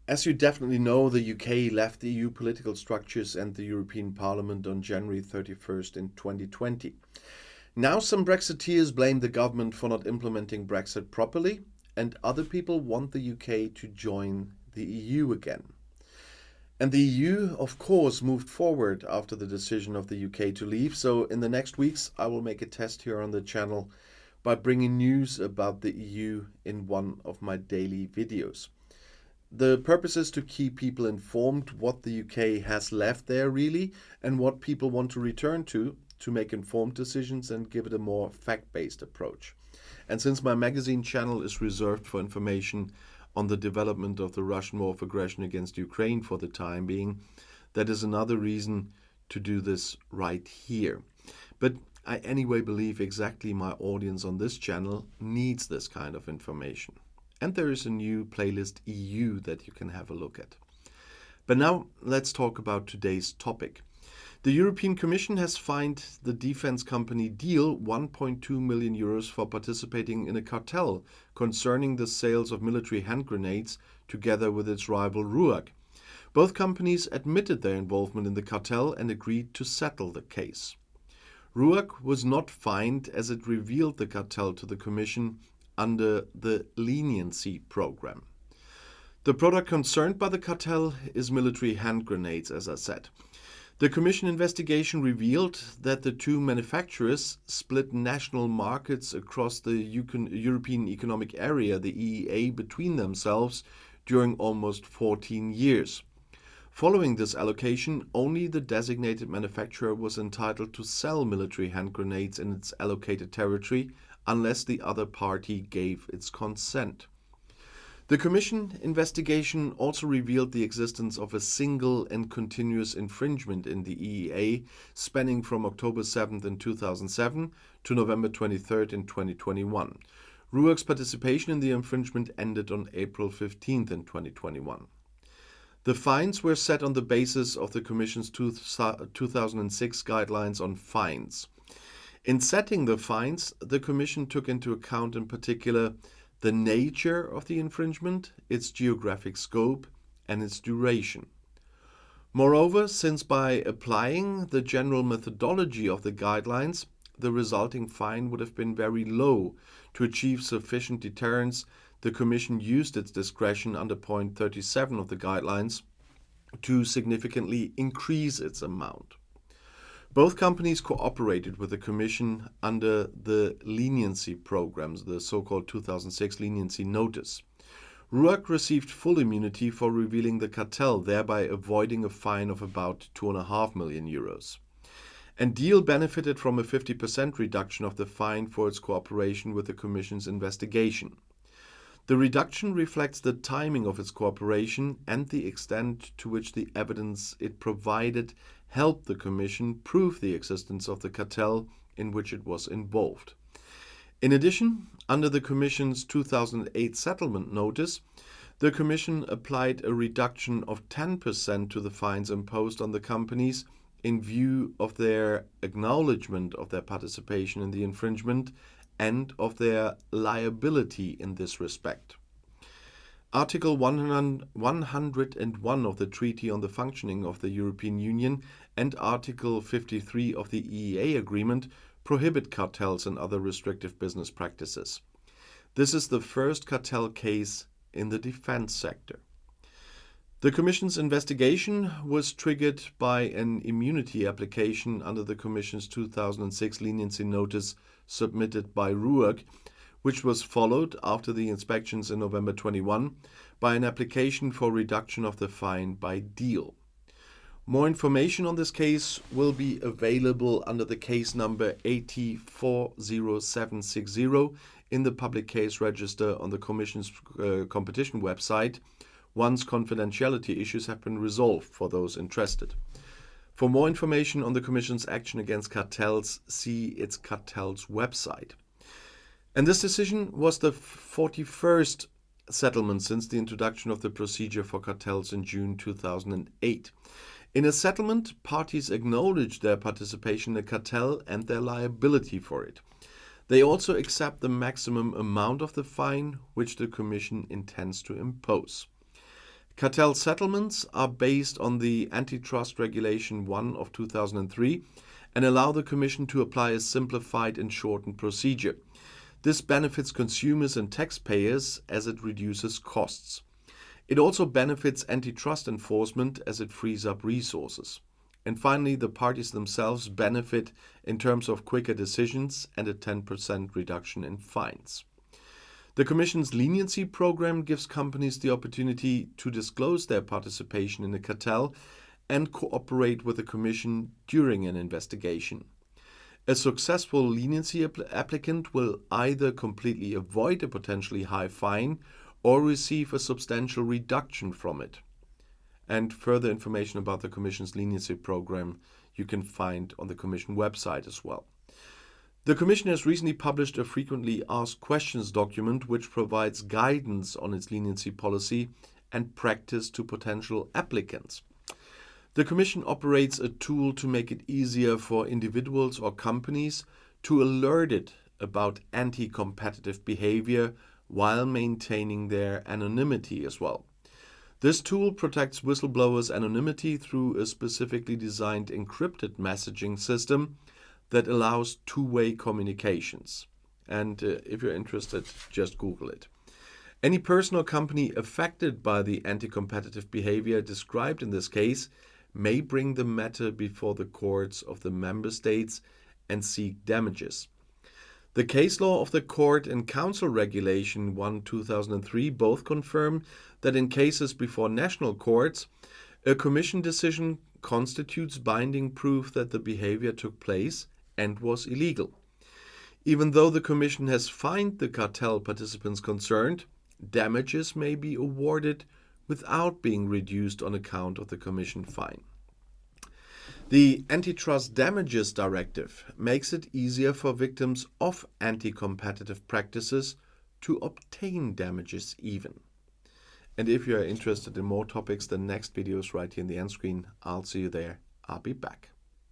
As you definitely know, the UK left the EU political structures and the European Parliament on January 31st in 2020. Now some Brexiteers blame the government for not implementing Brexit properly, and other people want the UK to join the EU again. And the EU, of course, moved forward after the decision of the UK to leave. So in the next weeks, I will make a test here on the channel by bringing news about the EU in one of my daily videos. The purpose is to keep people informed what the UK has left there really and what people want to return to make informed decisions and give it a more fact-based approach. And since my magazine channel is reserved for information on the development of the Russian war of aggression against Ukraine for the time being, that is another reason to do this right here. But I anyway believe exactly my audience on this channel needs this kind of information. And there is a new playlist EU that you can have a look at. But now let's talk about today's topic. The European Commission has fined the defense company Diehl 1.2 million euros for participating in a cartel concerning the sales of military hand grenades together with its rival RUAG. Both companies admitted their involvement in the cartel and agreed to settle the case. RUAG was not fined as it revealed the cartel to the Commission under the leniency program. The product concerned by the cartel is military hand grenades, as I said. The Commission investigation revealed that the two manufacturers split national markets across the European Economic Area, the EEA, between themselves during almost 14 years. Following this allocation, only the designated manufacturer was entitled to sell military hand grenades in its allocated territory unless the other party gave its consent. The Commission investigation also revealed the existence of a single and continuous infringement in the EEA spanning from October 7th in 2007 to November 23rd in 2021. RUAG's participation in the infringement ended on April 15th in 2021. The fines were set on the basis of the Commission's 2006 guidelines on fines. In setting the fines, the Commission took into account in particular the nature of the infringement, its geographic scope, and its duration. Moreover, since by applying the general methodology of the guidelines, the resulting fine would have been very low to achieve sufficient deterrence, the Commission used its discretion under point 37 of the guidelines to significantly increase its amount. Both companies cooperated with the Commission under the leniency programs, the so-called 2006 leniency notice. RUAG received full immunity for revealing the cartel, thereby avoiding a fine of about 2.5 million euros. And Diehl benefited from a 50% reduction of the fine for its cooperation with the Commission's investigation. The reduction reflects the timing of its cooperation and the extent to which the evidence it provided helped the Commission prove the existence of the cartel in which it was involved. In addition, under the Commission's 2008 settlement notice, the Commission applied a reduction of 10% to the fines imposed on the companies in view of their acknowledgement of their participation in the infringement and of their liability in this respect. Article 101 of the Treaty on the Functioning of the European Union and Article 53 of the EEA Agreement prohibit cartels and other restrictive business practices. This is the first cartel case in the defense sector. The Commission's investigation was triggered by an immunity application under the Commission's 2006 leniency notice submitted by RUAG, which was followed after the inspections in November 21 by an application for reduction of the fine by Diehl. More information on this case will be available under the case number 840760 in the public case register on the Commission's competition website once confidentiality issues have been resolved for those interested. For more information on the Commission's action against cartels, see its cartels website. And this decision was the 41st settlement since the introduction of the procedure for cartels in June 2008. In a settlement, parties acknowledge their participation in a cartel and their liability for it. They also accept the maximum amount of the fine which the Commission intends to impose. Cartel settlements are based on the Antitrust Regulation 1 of 2003 and allow the Commission to apply a simplified and shortened procedure. This benefits consumers and taxpayers as it reduces costs. It also benefits antitrust enforcement as it frees up resources. And finally, the parties themselves benefit in terms of quicker decisions and a 10% reduction in fines. The Commission's leniency program gives companies the opportunity to disclose their participation in a cartel and cooperate with the Commission during an investigation. A successful leniency applicant will either completely avoid a potentially high fine or receive a substantial reduction from it. And further information about the Commission's leniency program you can find on the Commission website as well. The Commission has recently published a frequently asked questions document which provides guidance on its leniency policy and practice to potential applicants. The Commission operates a tool to make it easier for individuals or companies to alert it about anti-competitive behavior while maintaining their anonymity as well. This tool protects whistleblowers' anonymity through a specifically designed encrypted messaging system that allows two-way communications. And if you're interested, just Google it. Any person or company affected by the anti-competitive behavior described in this case may bring the matter before the courts of the member states and seek damages. The case law of the Court and Council Regulation 1/2003 both confirm that in cases before national courts, a Commission decision constitutes binding proof that the behavior took place and was illegal. Even though the Commission has fined the cartel participants concerned, damages may be awarded without being reduced on account of the Commission fine. The Antitrust Damages Directive makes it easier for victims of anti-competitive practices to obtain damages even. And if you are interested in more topics, the next video is right here in the end screen. I'll see you there. I'll be back.